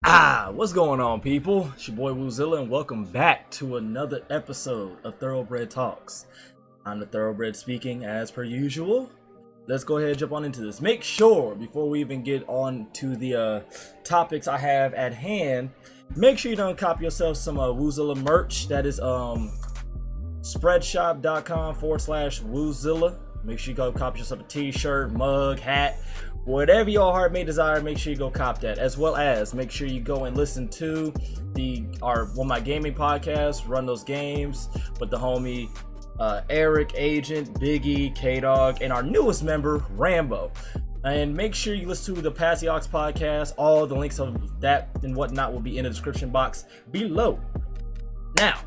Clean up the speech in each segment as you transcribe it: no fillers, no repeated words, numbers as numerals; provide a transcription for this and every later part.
What's going on, people? It's your boy Woozilla, and welcome back to another episode of Thouroughbred Talks. I'm the Thoroughbred speaking as per usual. Let's go ahead and jump on into this. Make sure, before we even get on to the topics I have at hand, make sure you don't copy yourself some Woozilla merch. That is spreadshop.com/Woozilla. Make sure you go copy yourself a t-shirt, mug, hat, whatever your heart may desire. Make sure you go cop that, as well as make sure you go and listen to my gaming podcast, Run Those Games, with the homie Eric, Agent, Biggie, K-Dog, and our newest member, Rambo. And make sure you listen to the Pass the Ox podcast. All the links of that and whatnot will be in the description box below. Now,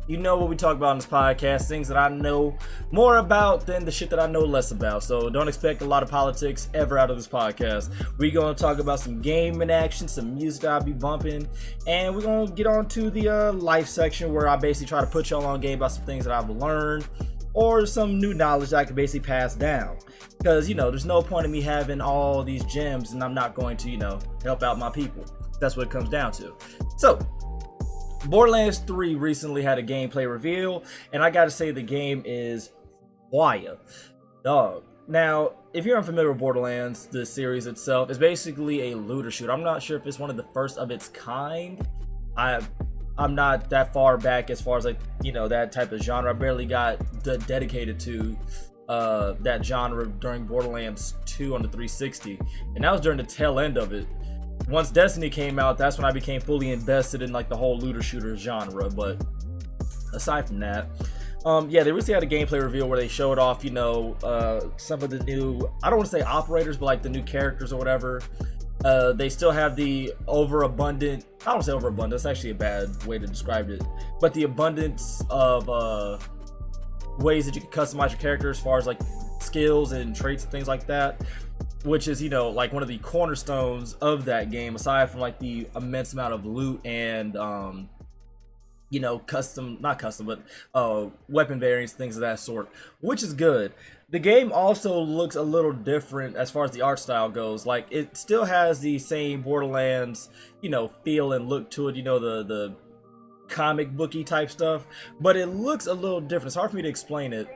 you know what we talk about in this podcast, things that I know more about than the shit that I know less about. So don't expect a lot of politics ever out of this podcast. We're going to talk about some gaming action, some music that I'll be bumping, and we're going to get on to the life section where I basically try to put y'all on game about some things that I've learned or some new knowledge that I can basically pass down. Because, there's no point in me having all these gems and I'm not going to, help out my people. That's what it comes down to. So, Borderlands 3 recently had a gameplay reveal, and I gotta say the game is fire, dog. Now, if you're unfamiliar with Borderlands, the series itself is basically a looter shooter. I'm not sure if it's one of the first of its kind. I'm not that far back as far as that type of genre. I barely got dedicated to that genre during Borderlands 2 on the 360, and that was during the tail end of it. Once Destiny came out, that's when I became fully invested in the whole looter shooter genre. But aside from that, they recently had a gameplay reveal where they showed off, some of the new, I don't want to say operators, but the new characters or whatever. They still have the overabundant, I don't say overabundant, that's actually a bad way to describe it, but the abundance of ways that you can customize your character as far as skills and traits and things like that, which is one of the cornerstones of that game, aside from the immense amount of loot and weapon variants, things of that sort, which is good. The game also looks a little different as far as the art style goes. It still has the same Borderlands feel and look to it, the comic booky type stuff, but it looks a little different. It's hard for me to explain it,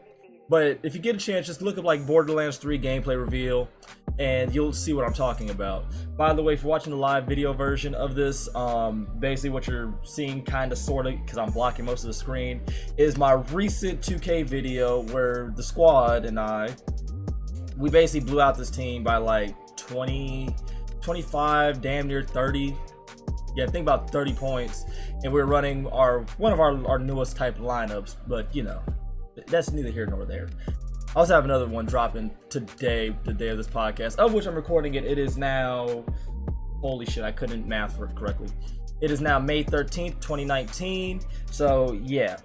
but if you get a chance, just look up Borderlands 3 gameplay reveal and you'll see what I'm talking about. By the way, if you're watching the live video version of this, basically what you're seeing kind of sort of, because I'm blocking most of the screen, is my recent 2K video where the squad and we basically blew out this team by 20, 25, damn near 30. Yeah, I think about 30 points, and we're running one of our newest type lineups, but that's neither here nor there. I also have another one dropping today, the day of this podcast, of which I'm recording it. It is now, holy shit, I couldn't math for it correctly. It is now May 13th, 2019. So yeah.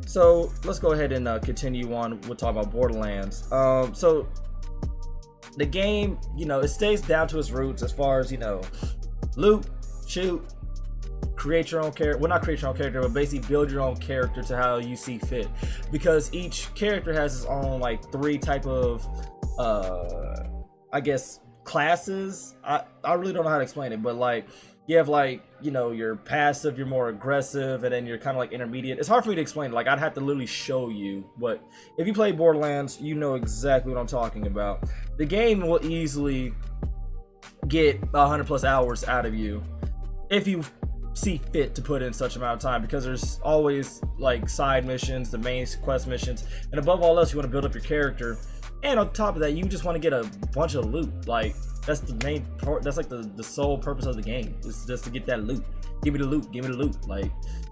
So let's go ahead and continue on. We'll talk about Borderlands. So the game, it stays down to its roots as far as, loot, shoot, create your own character. Well, not create your own character, but basically build your own character to how you see fit. Because each character has its own 3 type of classes. I really don't know how to explain it, but you have your passive, you're more aggressive, and then you're kind of intermediate. It's hard for me to explain. I'd have to literally show you, but if you play Borderlands, you know exactly what I'm talking about. The game will easily get 100+ hours out of you if you see fit to put in such amount of time, because there's always side missions, the main quest missions, and above all else, you want to build up your character. And on top of that, you just want to get a bunch of loot. That's the main part. That's the sole purpose of the game, is just to get that loot. Give me the loot, give me the loot.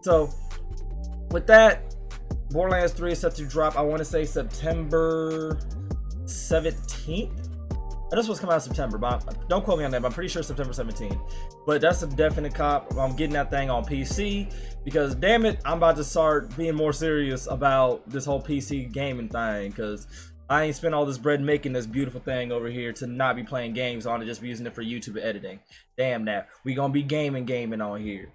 So with that, Borderlands 3 is set to drop, I want to say September 17th. This was coming out in September, but don't quote me on that, but I'm pretty sure September 17th. But that's a definite cop. I'm getting that thing on PC, because damn it, I'm about to start being more serious about this whole PC gaming thing, because I ain't spent all this bread making this beautiful thing over here to not be playing games on it, just be using it for YouTube editing. Damn that. We gonna be gaming on here.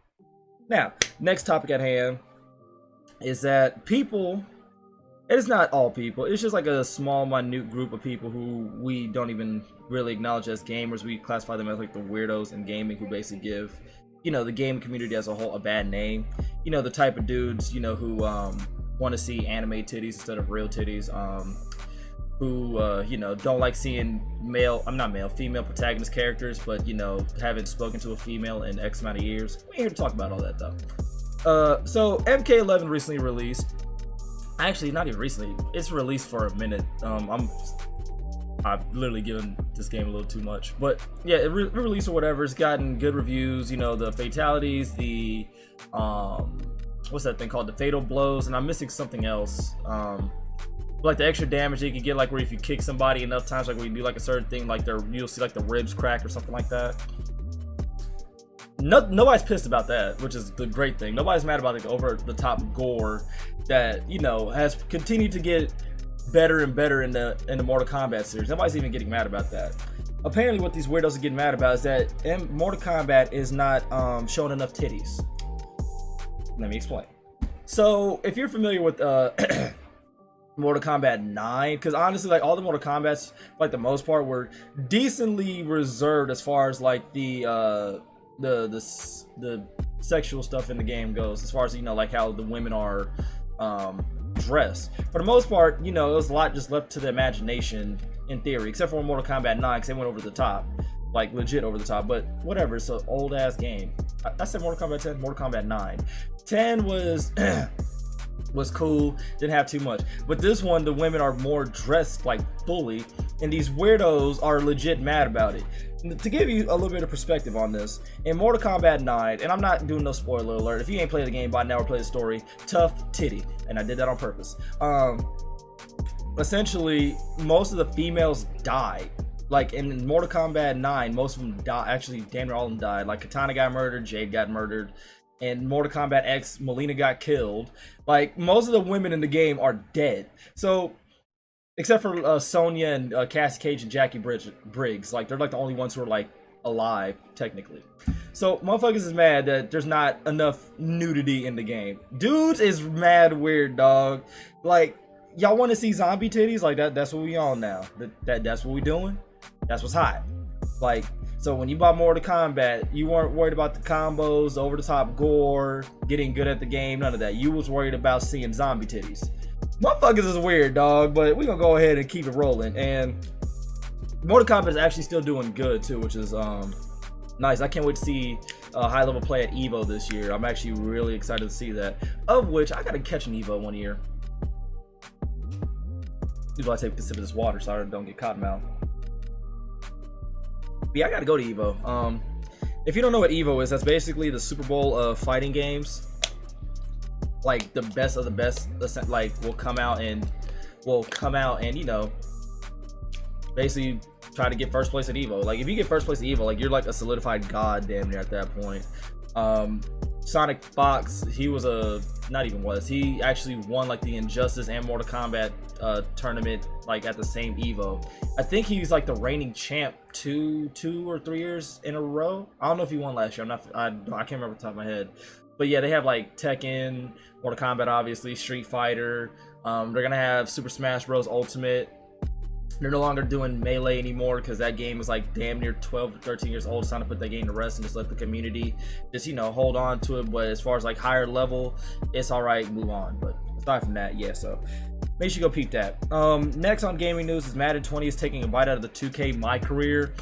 Now, next topic at hand is that people it's not all people. It's just like a small, minute group of people who we don't even really acknowledge as gamers. We classify them as like the weirdos in gaming who basically give, the game community as a whole a bad name. The type of dudes, who want to see anime titties instead of real titties. Who don't like seeing female protagonist characters, but haven't spoken to a female in X amount of years. We ain't here to talk about all that though. So MK11 recently released. Actually, not even recently. It's released for a minute. I've literally given this game a little too much, but yeah, it released or whatever. It's gotten good reviews. The fatalities, the what's that thing called? The fatal blows, and I'm missing something else. Like the extra damage that you can get, like where if you kick somebody enough times, like when you do like a certain thing, like you'll see like the ribs crack or something like that. Nobody's pissed about that, which is the great thing. Nobody's mad about the over the top gore that has continued to get better and better in the Mortal Kombat series. Nobody's even getting mad about that. Apparently, what these weirdos are getting mad about is that Mortal Kombat is not showing enough titties. Let me explain. So, if you're familiar with Mortal Kombat 9, because honestly, like all the Mortal Kombats, like the most part, were decently reserved as far as like the sexual stuff in the game goes, as far as like how the women are dressed. For the most part, it was a lot just left to the imagination in theory, except for Mortal Kombat 9, because they went over the top, like legit over the top. But whatever, it's an old ass game. I said Mortal Kombat 10, Mortal Kombat 9. 10 was was cool, didn't have too much, but this one the women are more dressed like fully, and these weirdos are legit mad about it. To give you a little bit of perspective on this, in Mortal Kombat 9, and I'm not doing no spoiler alert, if you ain't played the game by now or played the story, tough titty, and I did that on purpose. Essentially most of the females died. Like in Mortal Kombat 9, most of them died. Actually, damn near all of them died. Like Katana got murdered, Jade got murdered. In Mortal Kombat X, Melina got killed. Like, most of the women in the game are dead. So, except for Sonya and Cassie Cage and Jackie Briggs. Like, they're like the only ones who are like alive, technically. So, motherfuckers is mad that there's not enough nudity in the game. Dudes is mad weird, dog. Like, y'all want to see zombie titties? Like, that's what we on now. That's what we doing? That's what's hot. Like, so when you bought Mortal Kombat, you weren't worried about the combos, the over-the-top gore, getting good at the game, none of that. You was worried about seeing zombie titties. Motherfuckers is weird, dog, but we're gonna go ahead and keep it rolling. And Mortal Kombat is actually still doing good, too, which is nice. I can't wait to see high-level play at EVO this year. I'm actually really excited to see that. Of which, I gotta catch an EVO one year. Usually I take a sip of this water so I don't get cotton mouth. Yeah, I gotta go to EVO. If you don't know what EVO is, that's basically the Super Bowl of fighting games. Like the best of the best, like will come out and basically try to get first place at EVO. Like if you get first place at EVO, like you're like a solidified god damn near at that point. Sonic Fox, he actually won like the Injustice and Mortal Kombat tournament like at the same EVO. I think he's like the reigning champ two or 3 years in a row. I don't know if he won last year. I can't remember off the top of my head. But yeah, they have like Tekken, Mortal Kombat, obviously, Street Fighter. They're gonna have Super Smash Bros. Ultimate. They're no longer doing Melee anymore because that game is like damn near 12 to 13 years old. It's time to put that game to rest and just let the community just, hold on to it. But as far as like higher level, it's all right, move on. But aside from that, yeah, so make sure you go peep that. Next on gaming news is Madden 20 is taking a bite out of the 2K My Career.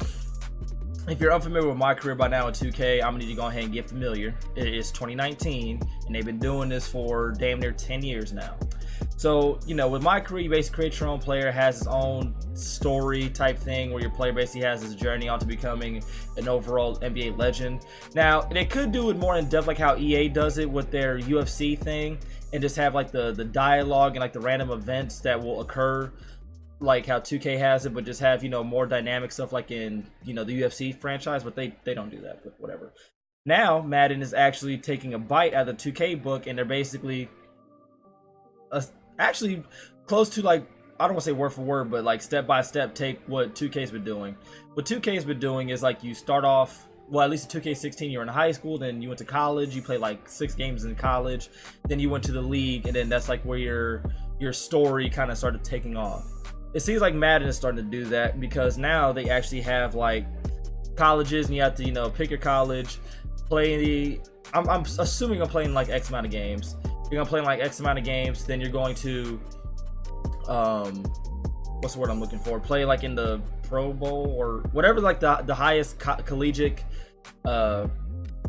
If you're unfamiliar with My Career by now in 2K, I'm gonna need to go ahead and get familiar. It is 2019, and they've been doing this for damn near 10 years now. So, with My Career, you basically create your own player, has its own story type thing where your player basically has his journey onto becoming an overall NBA legend. Now, they could do it more in depth like how EA does it with their UFC thing and just have like the dialogue and like the random events that will occur like how 2K has it, but just have, more dynamic stuff like in, the UFC franchise, but they don't do that, but whatever. Now, Madden is actually taking a bite out of the 2K book, and they're basically actually close to like, I don't want to say word for word, but like step by step take what 2K's been doing. What 2K's been doing is like you start off, well, at least in 2K16, you're in high school, then you went to college, you played like 6 games in college, then you went to the league, and then that's like where your your story kind of started taking off. It seems like Madden is starting to do that, because now they actually have like colleges, and you have to, you know, pick your college, play the. I'm assuming I'm playing like X amount of games. You're gonna play like X amount of games, then you're going to, what's the word I'm looking for? Play like in the Pro Bowl or whatever, like the highest collegiate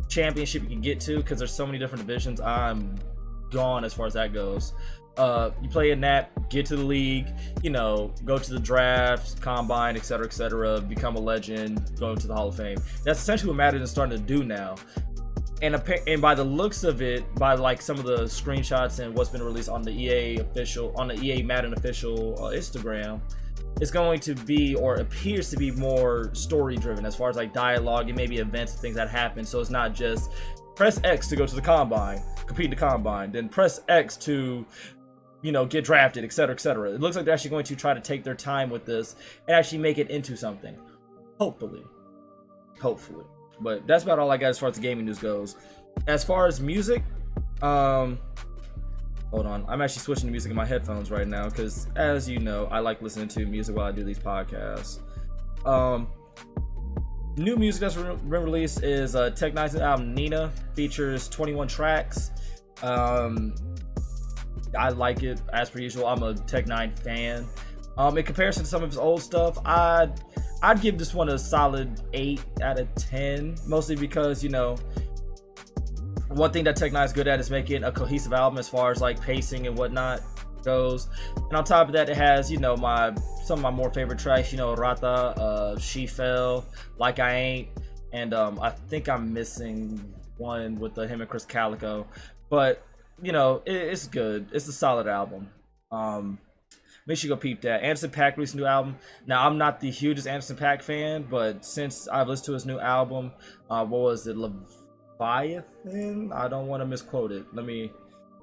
championship you can get to, because there's so many different divisions. I'm gone as far as that goes. You play in that, get to the league, you know, go to the draft, combine, etc., become a legend, go to the Hall of Fame. That's essentially what Madden is starting to do now. And by the looks of it, by like some of the screenshots and what's been released on the EA Madden official Instagram, it's going to be, or appears to be, more story driven as far as like dialogue and maybe events and things that happen. So it's not just press X to go to the combine, compete in the combine, then press X to, you know, get drafted, etc. It looks like they're actually going to try to take their time with this and actually make it into something. Hopefully. But that's about all I got as far as the gaming news goes. As far as music, hold on, I'm actually switching to music in my headphones right now, because as you know, I like listening to music while I do these podcasts. New music that's been released is Tech Nine's album Nina, features 21 tracks. I like it as per usual. I'm a Tech Nine fan. In comparison to some of his old stuff, I'd give this one a solid 8 out of 10, mostly because, you know, one thing that Tech Nine's good at is making a cohesive album as far as like pacing and whatnot goes. And on top of that, it has, you know, some of my more favorite tracks, you know, Rata, She Fell, Like I Ain't, and I think I'm missing one with him and Chris Calico. But, you know, it's good. It's a solid album. Make sure you go peep that. Anderson .Paak released a new album. Now, I'm not the hugest Anderson .Paak fan, but since I've listened to his new album, what was it, Leviathan? I don't want to misquote it. Let me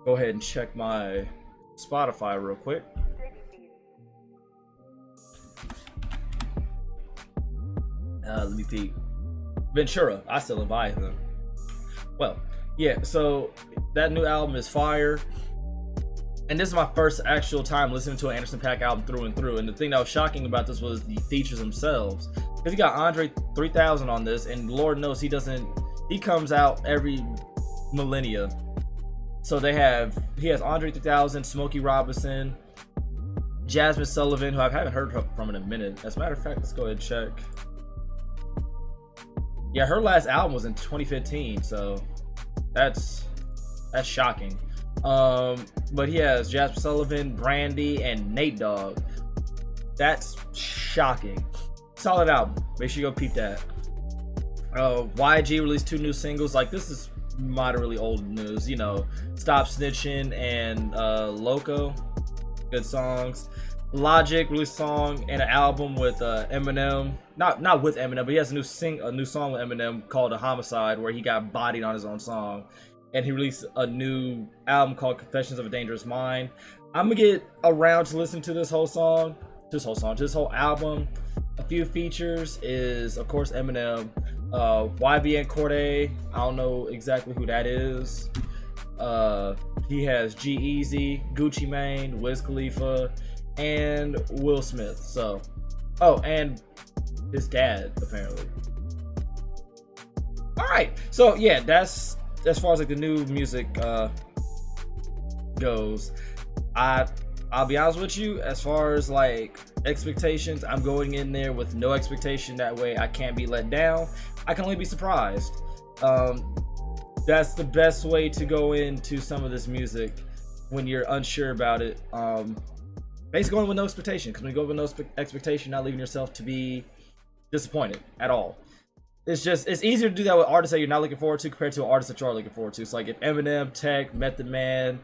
go ahead and check my Spotify real quick. Let me peep. Ventura. I said Leviathan. Well, yeah, so that new album is fire. And this is my first actual time listening to an Anderson .Paak album through and through. And the thing that was shocking about this was the features themselves. Because you got Andre 3000 on this, and Lord knows he comes out every millennia. So he has Andre 3000, Smokey Robinson, Jasmine Sullivan, who I haven't heard from in a minute. As a matter of fact, let's go ahead and check. Yeah, her last album was in 2015, so that's shocking. But he has Jasmine Sullivan, Brandy, and Nate Dogg. That's shocking. Solid album. Make sure you go peep that. YG released 2 new singles. Like, this is moderately old news. You know, Stop Snitching and Loco. Good songs. Logic released a song and an album with Eminem. Not with Eminem, but he has a new song with Eminem called A Homicide, where he got bodied on his own song. And he released a new album called Confessions of a Dangerous Mind. I'm gonna get around to listen to this whole album. A few features is, of course, Eminem, YBN Cordae. I don't know exactly who that is. He has G-Eazy, Gucci Mane, Wiz Khalifa, and Will Smith. So, and his dad, apparently. All right, so yeah, that's as far as like the new music goes. I'll be honest with you, as far as like expectations, I'm going in there with no expectation. That way I can't be let down. I can only be surprised. That's the best way to go into some of this music when you're unsure about it. Basically going with no expectation, because when you go with no expectation, you're not leaving yourself to be disappointed at all. It's easier to do that with artists that you're not looking forward to compared to an artist that you are looking forward to. It's like if Eminem, Tech, Method Man,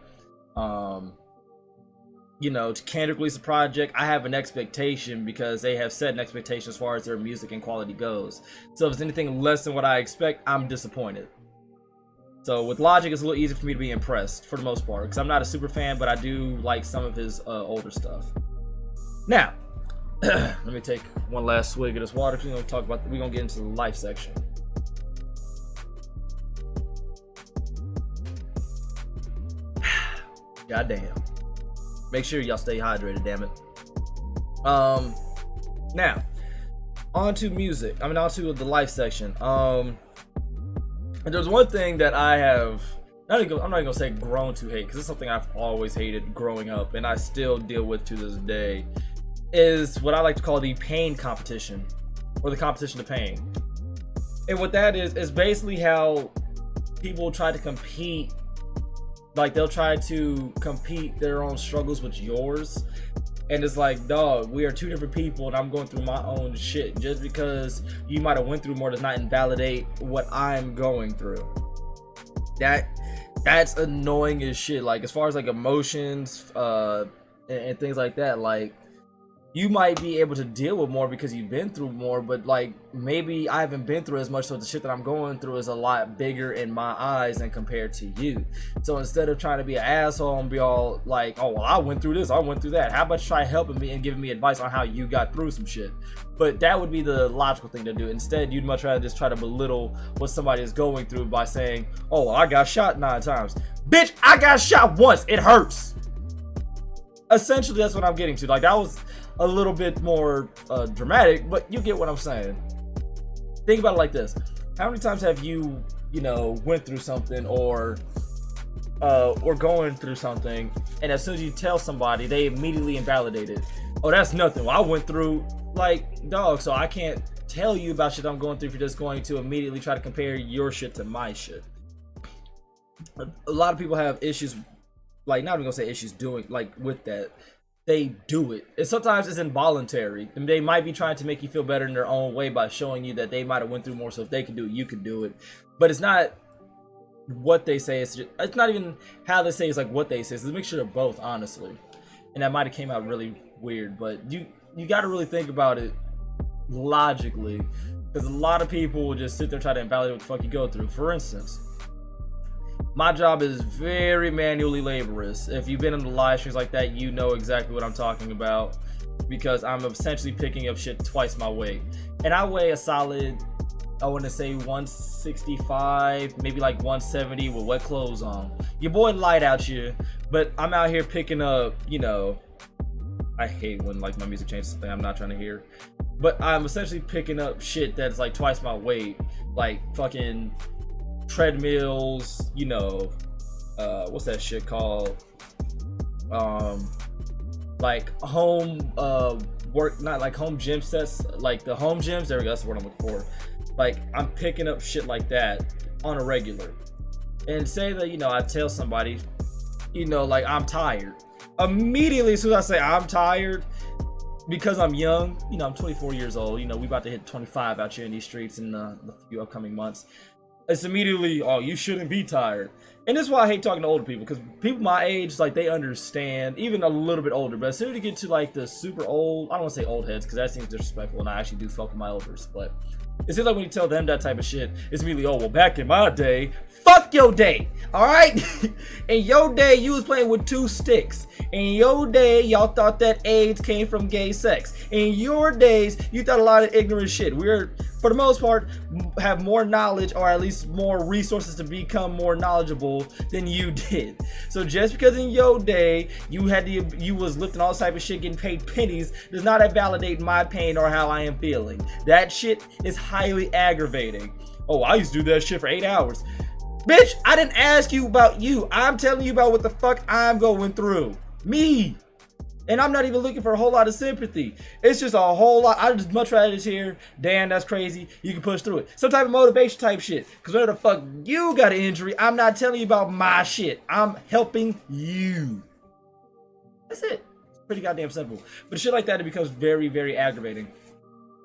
you know, Kendrick release a project, I have an expectation because they have set an expectation as far as their music and quality goes. So if it's anything less than what I expect, I'm disappointed. So with Logic, it's a little easier for me to be impressed for the most part, because I'm not a super fan, but I do like some of his older stuff. Now, let me take one last swig of this water. We're gonna get into the life section. Goddamn. Make sure y'all stay hydrated, damn it. Now, on to music. I mean, on to the life section. There's one thing that I have, I'm not gonna say grown to hate, because it's something I've always hated growing up, and I still deal with to this day, is what I like to call the pain competition, or the competition to pain. And what that is basically how people try to compete. Like, they'll try to compete their own struggles with yours, and it's like, dog, we are two different people, and I'm going through my own shit. Just because you might have went through more does not invalidate what I'm going through. That's annoying as shit. Like, as far as like emotions and things like that, like, you might be able to deal with more because you've been through more, but like, maybe I haven't been through as much, so the shit that I'm going through is a lot bigger in my eyes than compared to you. So instead of trying to be an asshole and be all like, oh well, I went through this, I went through that, how about you try helping me and giving me advice on how you got through some shit? But that would be the logical thing to do. Instead, you'd much rather just try to belittle what somebody is going through by saying, oh well, I got shot 9 times. Bitch, I got shot once, it hurts. Essentially, that's what I'm getting to. Like, that was a little bit more dramatic, but you get what I'm saying. Think about it like this: how many times have you, went through something or going through something, and as soon as you tell somebody, they immediately invalidate it? Oh, that's nothing. Well, I went through, like, dog, so I can't tell you about shit I'm going through if you're just going to immediately try to compare your shit to my shit. A lot of people have issues, like, not even gonna say issues doing, like, with that. They do it. And sometimes it's involuntary. And they might be trying to make you feel better in their own way by showing you that they might have went through more, so if they can do it, you can do it. But it's not what they say. It's not even how they say. It's like what they say. It's a mixture of both, honestly. And that might have came out really weird, but you got to really think about it logically, because a lot of people will just sit there and try to invalidate what the fuck you go through. For instance, my job is very manually laborious. If you've been in the live streams like that, you know exactly what I'm talking about, because I'm essentially picking up shit twice my weight. And I weigh a solid, I want to say 165, maybe like 170 with wet clothes on. Your boy light out here, but I'm out here picking up, I hate when like my music changes something I'm not trying to hear. But I'm essentially picking up shit that's like twice my weight, like fucking treadmills, what's that shit called? Like home work, not like home gym sets, like the home gyms. There we go, that's what I'm looking for. Like, I'm picking up shit like that on a regular. And say that, I tell somebody, like, I'm tired. Immediately as soon as I say I'm tired, because I'm young, I'm 24 years old, we about to hit 25 out here in these streets in the few upcoming months. It's immediately, oh, you shouldn't be tired. And this is why I hate talking to older people, because people my age, like, they understand, even a little bit older. But as soon as you get to like the super old, I don't want to say old heads, because that seems disrespectful, and I actually do fuck with my elders. But it seems like when you tell them that type of shit, it's immediately, oh, well, back in my day, fuck your day, all right? In your day, you was playing with 2 sticks. In your day, y'all thought that AIDS came from gay sex. In your days, you thought a lot of ignorant shit. We're, for the most part, have more knowledge, or at least more resources to become more knowledgeable than you did. So just because in your day you was lifting all type of shit, getting paid pennies, does not invalidate my pain or how I am feeling. That shit is highly aggravating. Oh, I used to do that shit for 8 hours. Bitch, I didn't ask you about you. I'm telling you about what the fuck I'm going through. Me. And I'm not even looking for a whole lot of sympathy. It's just a whole lot. I'd just much rather just hear, damn, that's crazy, you can push through it. Some type of motivation type shit. Because whenever the fuck you got an injury, I'm not telling you about my shit. I'm helping you. That's it. It's pretty goddamn simple. But shit like that, it becomes very, very aggravating.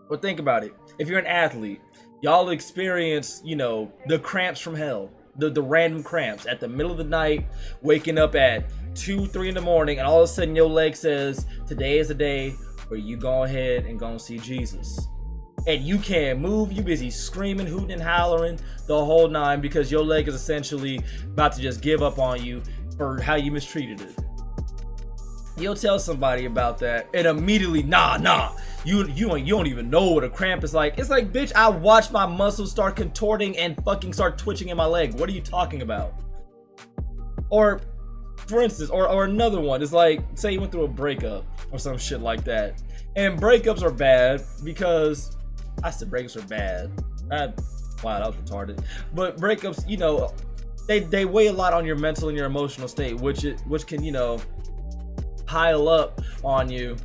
But think about it. If you're an athlete, y'all experience, the cramps from hell. The random cramps at the middle of the night, waking up at 2, 3 in the morning, and all of a sudden your leg says, today is the day where you go ahead and go and see Jesus. And you can't move, you busy screaming, hooting and hollering the whole 9, because your leg is essentially about to just give up on you for how you mistreated it. You'll tell somebody about that, and immediately, nah, you don't even know what a cramp is like. It's like, bitch, I watched my muscles start contorting and fucking start twitching in my leg. What are you talking about? Or for instance, or another one is like, say you went through a breakup or some shit like that. And breakups are bad because, I said breakups are bad. Wow, that was retarded. But breakups, you know, they weigh a lot on your mental and your emotional state, which can, you know, pile up on you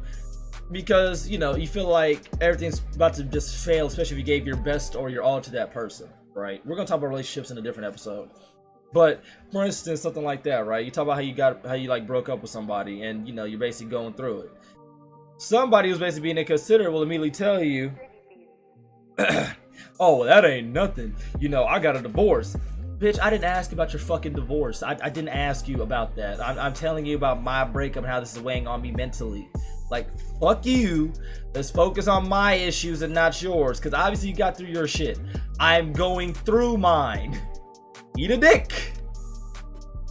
because, you know, you feel like everything's about to just fail, especially if you gave your best or your all to that person, right? We're gonna talk about relationships in a different episode. But for instance, something like that, right? You talk about how you like broke up with somebody and, you know, you're basically going through it. Somebody who's basically being inconsiderate will immediately tell you, oh, well, that ain't nothing. You know, I got a divorce. Bitch, I didn't ask about your fucking divorce. I didn't ask you about that. I'm telling you about my breakup and how this is weighing on me mentally. Like, fuck you. Let's focus on my issues and not yours. Because obviously you got through your shit. I'm going through mine. Eat a dick.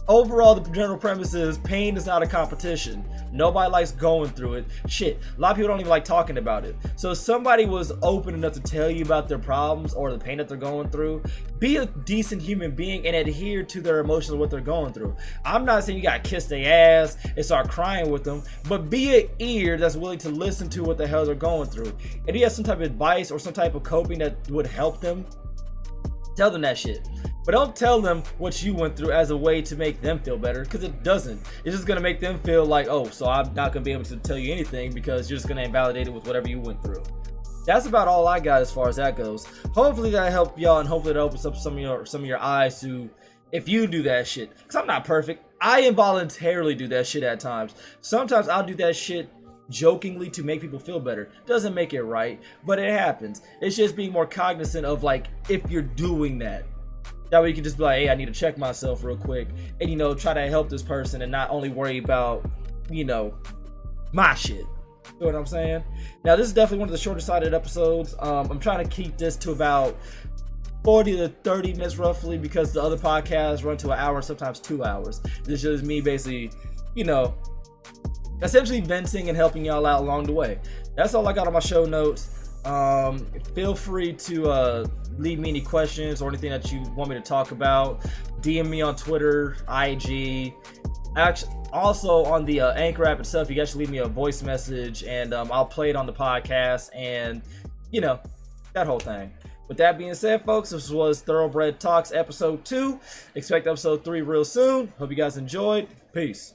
Overall, the general premise is pain is not a competition. Nobody likes going through it. Shit, a lot of people don't even like talking about it. So if somebody was open enough to tell you about their problems or the pain that they're going through, be a decent human being and adhere to their emotions, what they're going through. I'm not saying you gotta kiss their ass and start crying with them, but be an ear that's willing to listen to what the hell they're going through. If you have some type of advice or some type of coping that would help them, tell them that shit. But don't tell them what you went through as a way to make them feel better, because it doesn't. It's just gonna make them feel like, oh, so I'm not gonna be able to tell you anything because you're just gonna invalidate it with whatever you went through. That's about all I got as far as that goes. Hopefully that helped y'all, and hopefully that opens up some of your eyes to, if you do that shit. Because I'm not perfect. I involuntarily do that shit at times. Sometimes I'll do that shit jokingly to make people feel better. Doesn't make it right, but it happens. It's just being more cognizant of, like, if you're doing that. That way you can just be like, hey, I need to check myself real quick and, you know, try to help this person and not only worry about, you know, my shit. You know what I'm saying? Now, this is definitely one of the shorter sided episodes. I'm trying to keep this to about 40 to 30 minutes roughly, because the other podcasts run to an hour, sometimes 2 hours. This is just me basically, you know, essentially venting and helping y'all out along the way. That's all I got on my show notes. Feel free to leave me any questions or anything that you want me to talk about. DM me on Twitter, IG. Actually, also on the Anchor app itself, you guys should leave me a voice message and I'll play it on the podcast, and, you know, that whole thing. With that being said, folks, this was Thoroughbred Talks episode 2. Expect episode 3 real soon. Hope you guys enjoyed. Peace.